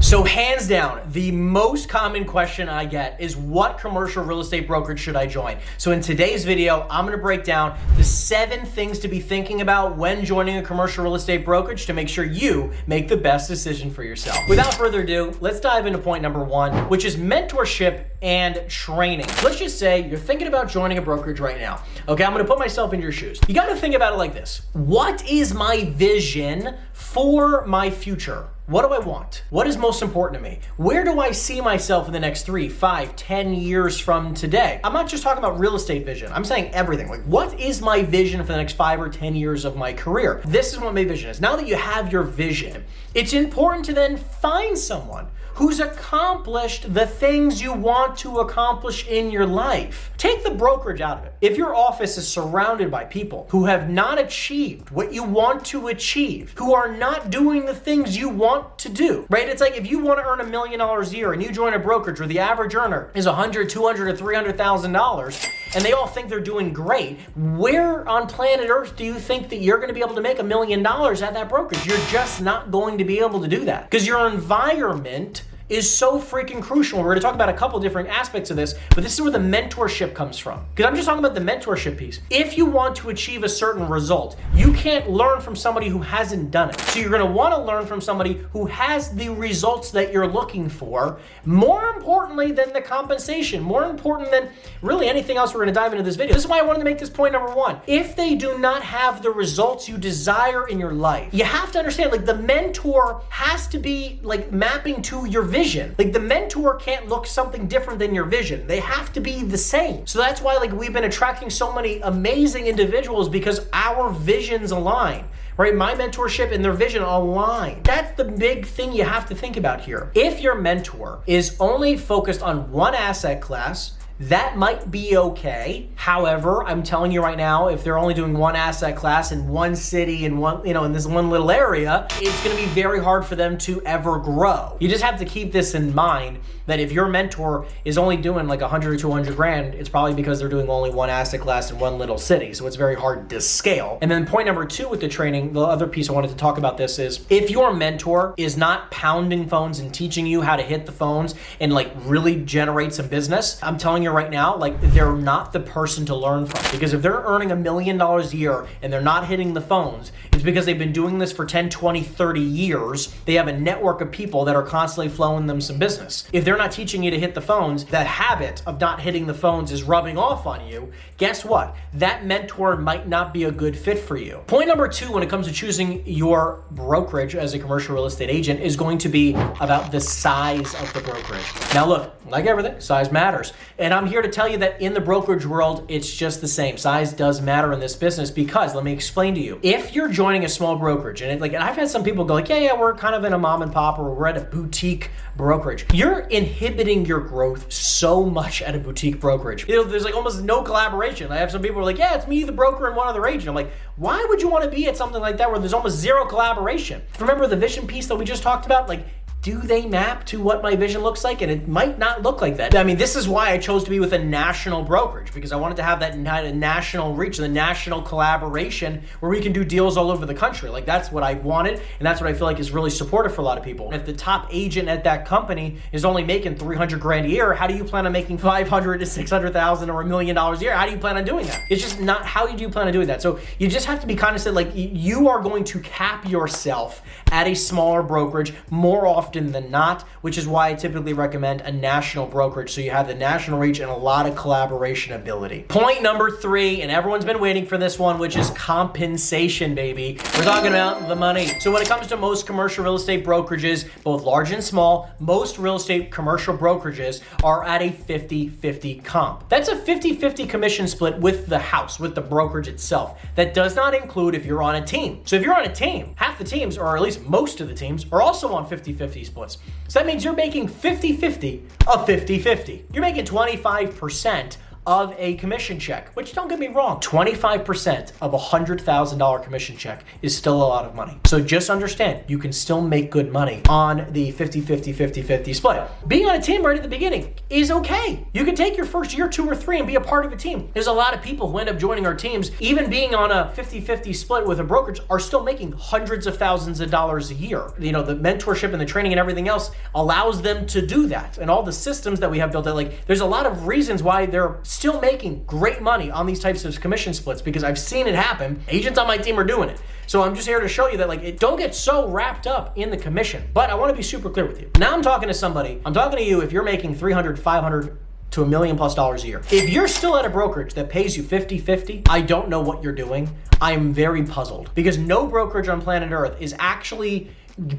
So hands down, the most common question I get is what commercial real estate brokerage should I join? So in today's video, I'm gonna break down the 7 things to be thinking about when joining a commercial real estate brokerage to make sure you make the best decision for yourself. Without further ado, let's dive into point number 1, which is mentorship and training. Let's just say you're thinking about joining a brokerage right now. Okay, I'm gonna put myself in your shoes. You gotta think about it like this. What is my vision for my future? What do I want? What is most important to me? Where do I see myself in the next 3, 5, 10 years from today? I'm not just talking about real estate vision. I'm saying everything. Like, what is my vision for the next 5 or 10 years of my career? This is what my vision is. Now that you have your vision, it's important to then find someone who's accomplished the things you want to accomplish in your life. Take the brokerage out of it. If your office is surrounded by people who have not achieved what you want to achieve, who are not doing the things you want to do, right? It's like if you want to earn $1 million a year and you join a brokerage where the average earner is $100,000, $200,000, or $300,000, and they all think they're doing great, where on planet Earth do you think that you're going to be able to make $1 million at that brokerage? You're just not going to be able to do that because your environment is so freaking crucial. We're gonna talk about a couple different aspects of this, but this is where the mentorship comes from. Because I'm just talking about the mentorship piece. If you want to achieve a certain result, you can't learn from somebody who hasn't done it. So you're gonna wanna learn from somebody who has the results that you're looking for, more importantly than the compensation, more important than really anything else we're gonna dive into this video. This is why I wanted to make this point number 1. If they do not have the results you desire in your life, you have to understand, like, the mentor has to be like mapping to your vision. Like, the mentor can't look something different than your vision. They have to be the same. So that's why, like, we've been attracting so many amazing individuals because our visions align, right? My mentorship and their vision align. That's the big thing you have to think about here. If your mentor is only focused on one asset class, that might be okay. However, I'm telling you right now, if they're only doing one asset class in one city and one, in this one little area, it's gonna be very hard for them to ever grow. You just have to keep this in mind that if your mentor is only doing like 100 or 200 grand, it's probably because they're doing only one asset class in one little city. So it's very hard to scale. And then point number 2 with the training, the other piece I wanted to talk about this is if your mentor is not pounding phones and teaching you how to hit the phones and like really generate some business, I'm telling you right now, like, they're not the person to learn from. Because if they're earning $1 million a year and they're not hitting the phones, it's because they've been doing this for 10, 20, 30 years. They have a network of people that are constantly flowing them some business. If they're not teaching you to hit the phones, that habit of not hitting the phones is rubbing off on you. Guess what? That mentor might not be a good fit for you. Point number 2 when it comes to choosing your brokerage as a commercial real estate agent is going to be about the size of the brokerage. Now look, like everything, size matters. And I'm here to tell you that in the brokerage world, it's just the same. Size does matter in this business because, let me explain to you. If you're joining a small brokerage, and I've had some people go like, yeah, we're kind of in a mom and pop or we're at a boutique brokerage. You're inhibiting your growth so much at a boutique brokerage. There's like almost no collaboration. I have some people who are like, yeah, it's me, the broker, and one other agent. I'm like, why would you want to be at something like that where there's almost zero collaboration? Remember the vision piece that we just talked about? Like, do they map to what my vision looks like? And it might not look like that. I mean, this is why I chose to be with a national brokerage, because I wanted to have that national reach, the national collaboration where we can do deals all over the country. Like, that's what I wanted, and that's what I feel like is really supportive for a lot of people. If the top agent at that company is only making 300 grand a year, how do you plan on making 500 to 600,000 or $1 million a year? How do you plan on doing that? It's just not, how do you plan on doing that? So you just have to be cognizant, like, you are going to cap yourself at a smaller brokerage more often than not, which is why I typically recommend a national brokerage, so you have the national reach and a lot of collaboration ability. Point number 3, and everyone's been waiting for this one, which is compensation, baby. We're talking about the money. So when it comes to most commercial real estate brokerages, both large and small, most real estate commercial brokerages are at a 50-50 comp. That's a 50-50 commission split with the house, with the brokerage itself. That does not include if you're on a team. So if you're on a team, half the teams, or at least most of the teams, are also on 50-50 splits. So that means you're making 50-50 of 50-50. You're making 25% of a commission check, which don't get me wrong, 25% of a $100,000 commission check is still a lot of money. So just understand, you can still make good money on the 50-50 split. Being on a team right at the beginning is okay. You can take your first year, 2 or 3 and be a part of a team. There's a lot of people who end up joining our teams, even being on a 50-50 split with a brokerage, are still making hundreds of thousands of dollars a year. You know, the mentorship and the training and everything else allows them to do that. And all the systems that we have built out, like there's a lot of reasons why they're still making great money on these types of commission splits, because I've seen it happen. Agents on my team are doing it. So I'm just here to show you that, like, don't get so wrapped up in the commission. But I want to be super clear with you. Now I'm talking to somebody, I'm talking to you if you're making $300, $500 to $1 million+ a year. If you're still at a brokerage that pays you 50-50, I don't know what you're doing. I'm very puzzled, because no brokerage on planet Earth is actually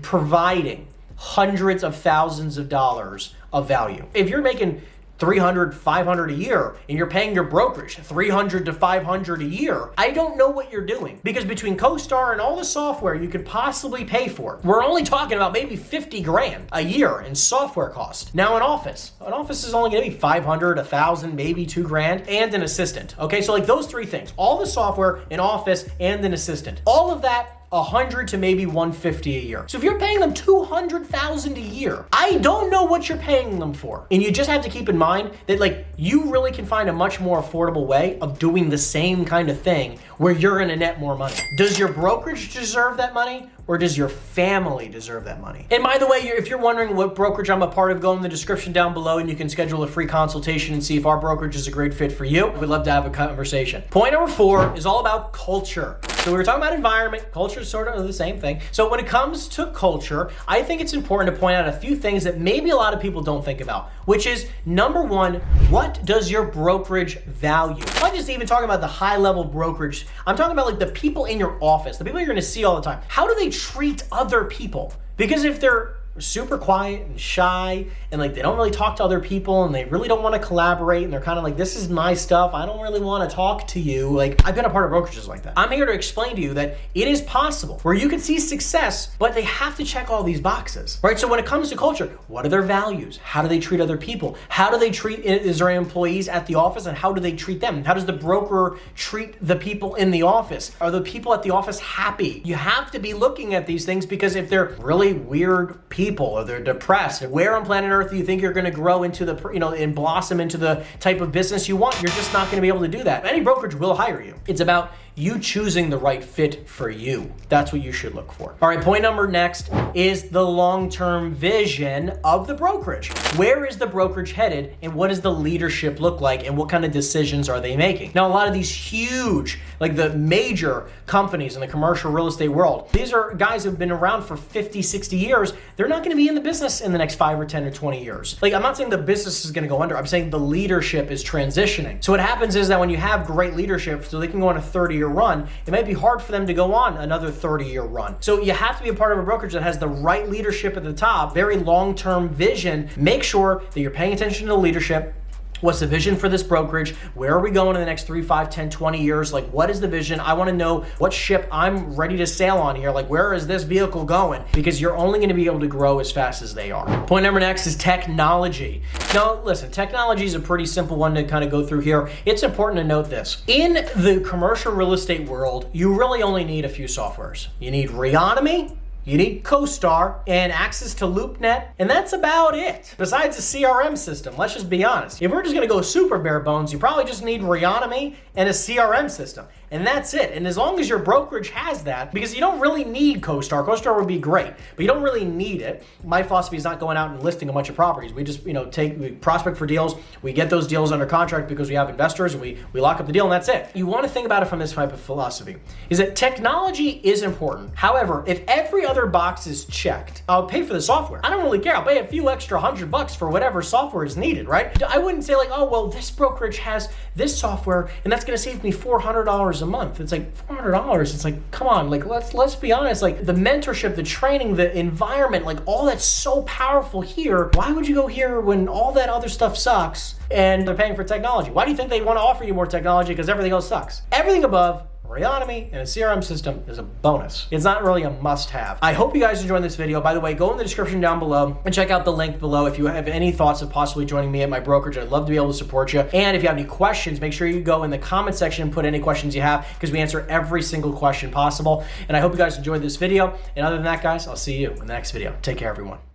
providing hundreds of thousands of dollars of value. If you're making $300, $500 a year, and you're paying your brokerage $300 to $500 a year, I don't know what you're doing. Because between CoStar and all the software you could possibly pay for, we're only talking about maybe 50 grand a year in software costs. Now an office is only gonna be 500, 1,000, maybe 2 grand, and an assistant. Okay, so like those 3 things, all the software, an office, and an assistant. All of that, 100 to maybe 150 a year. So if you're paying them 200,000 a year, I don't know what you're paying them for. And you just have to keep in mind that, like, you really can find a much more affordable way of doing the same kind of thing where you're gonna net more money. Does your brokerage deserve that money? Or does your family deserve that money? And by the way, if you're wondering what brokerage I'm a part of, go in the description down below and you can schedule a free consultation and see if our brokerage is a great fit for you. We'd love to have a conversation. Point number 4 is all about culture. So we were talking about environment, culture is sort of the same thing. So when it comes to culture, I think it's important to point out a few things that maybe a lot of people don't think about, which is number 1, what does your brokerage value? I'm not just even talking about the high level brokerage. I'm talking about like the people in your office, the people you're gonna see all the time. How do they treat other people? Because if they're super quiet and shy and like they don't really talk to other people and they really don't want to collaborate and they're kind of like, this is my stuff, I don't really want to talk to you. Like, I've been a part of brokerages like that. I'm here to explain to you that it is possible where you can see success, but they have to check all these boxes, right? So when it comes to culture, what are their values? How do they treat other people? How do they treat their employees at the office, and how do they treat them? How does the broker treat the people in the office? Are the people at the office happy? You have to be looking at these things, because if they're really weird people or they're depressed, where on planet Earth do you think you're going to grow into the, and blossom into the type of business you want? You're just not going to be able to do that. Any brokerage will hire you. It's about you choosing the right fit for you. That's what you should look for. All right, point number next is the long-term vision of the brokerage. Where is the brokerage headed, and what does the leadership look like, and what kind of decisions are they making? Now, a lot of these huge, like the major companies in the commercial real estate world, these are guys who've been around for 50, 60 years. They're not gonna be in the business in the next 5 or 10 or 20 years. Like, I'm not saying the business is gonna go under, I'm saying the leadership is transitioning. So what happens is that when you have great leadership, so they can go on a 30-year run, it might be hard for them to go on another 30-year run. So you have to be a part of a brokerage that has the right leadership at the top, very long-term vision. Make sure that you're paying attention to the leadership. What's the vision for this brokerage? Where are we going in the next 3, 5, 10, 20 years? Like, what is the vision? I want to know what ship I'm ready to sail on here. Like, where is this vehicle going? Because you're only going to be able to grow as fast as they are. Point number next is technology. Now, listen, technology is a pretty simple one to kind of go through here. It's important to note this. In the commercial real estate world, you really only need a few softwares. You need Reonomy, you need CoStar and access to LoopNet, and that's about it. Besides a CRM system, let's just be honest. If we're just gonna go super bare bones, you probably just need Reonomy and a CRM system, and that's it. And as long as your brokerage has that, because you don't really need CoStar. CoStar would be great, but you don't really need it. My philosophy is not going out and listing a bunch of properties. We just, we prospect for deals, we get those deals under contract because we have investors, and we lock up the deal, and that's it. You want to think about it from this type of philosophy, is that technology is important. However, if every other box is checked, I'll pay for the software. I don't really care. I'll pay a few extra $100 for whatever software is needed, right? I wouldn't say like, oh, well, this brokerage has this software and that's gonna save me $400 a month. It's like $400. It's like, come on, like let's be honest. Like the mentorship, the training, the environment, like all that's so powerful here. Why would you go here when all that other stuff sucks and they're paying for technology? Why do you think they want to offer you more technology? Because everything else sucks. Everything above Reonomy and a CRM system is a bonus. It's not really a must-have. I hope you guys enjoyed this video. By the way, go in the description down below and check out the link below if you have any thoughts of possibly joining me at my brokerage. I'd love to be able to support you. And if you have any questions, make sure you go in the comment section and put any questions you have, because we answer every single question possible. And I hope you guys enjoyed this video. And other than that, guys, I'll see you in the next video. Take care, everyone.